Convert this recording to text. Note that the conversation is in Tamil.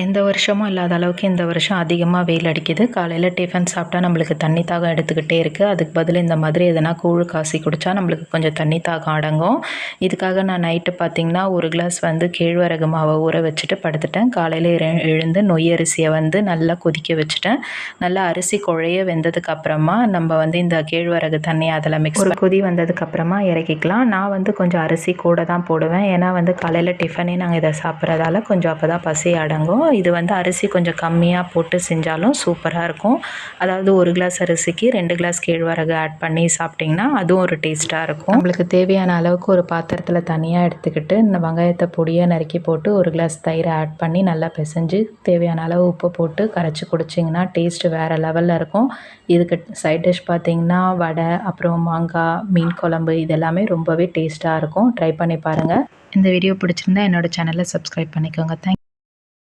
எந்த வருஷமும் இல்லாத அளவுக்கு இந்த வருஷம் அதிகமாக வெயில் அடிக்குது. காலையில் டிஃபன் சாப்பிட்டா நம்மளுக்கு தண்ணி தாகம் எடுத்துக்கிட்டே இருக்குது. அதுக்கு பதில் இந்த மாதிரி எதனா கூழ் காசி குடித்தா நம்மளுக்கு கொஞ்சம் தண்ணி தாகம் அடங்கும். இதுக்காக நான் நைட்டு பார்த்திங்கன்னா ஒரு கிளாஸ் கேழ்வரகு மாவை ஊற வச்சுட்டு படுத்துட்டேன். காலையில் எழுந்து நொய் அரிசியை நல்லா கொதிக்க வச்சுட்டேன். நல்லா அரிசி குழைய வெந்ததுக்கு அப்புறமா நம்ம இந்த கேழ்வரகு தண்ணி அதில் மிக்ஸ் ஒரு கொதி வந்ததுக்கப்புறமா இறக்கிக்கலாம். நான் கொஞ்சம் அரிசி கூட தான் போடுவேன். ஏன்னா காலையில் டிஃபனே நாங்கள் இதை சாப்பிட்றதால கொஞ்சம் அப்போ தான் பசி அடங்கும். இது அரிசி கொஞ்சம் கம்மியாக போட்டு செஞ்சாலும் சூப்பராக இருக்கும். அதாவது ஒரு கிளாஸ் அரிசிக்கு 2 கிளாஸ் கேழ்வரகு ஆட் பண்ணி சாப்பிட்டிங்கன்னா அதுவும் ஒரு டேஸ்ட்டாக இருக்கும். நம்மளுக்கு தேவையான அளவுக்கு ஒரு பாத்திரத்தில் தனியாக எடுத்துக்கிட்டு இந்த வெங்காயத்தை பொடியாக நறுக்கி போட்டு ஒரு கிளாஸ் தயிரை ஆட் பண்ணி நல்லா பிசைஞ்சு தேவையான அளவு உப்பு போட்டு கரைச்சி குடிச்சிங்கன்னா டேஸ்ட்டு வேறு லெவலில் இருக்கும். இதுக்கு சைட் டிஷ் பார்த்திங்கன்னா வடை, அப்புறம் மாங்காய், மீன் குழம்பு இதெல்லாமே ரொம்பவே டேஸ்ட்டாக இருக்கும். ட்ரை பண்ணி பாருங்கள். இந்த வீடியோ பிடிச்சிருந்தா என்னோடய சேனலை சப்ஸ்கிரைப் பண்ணிக்கோங்க. தேங்க்யூ.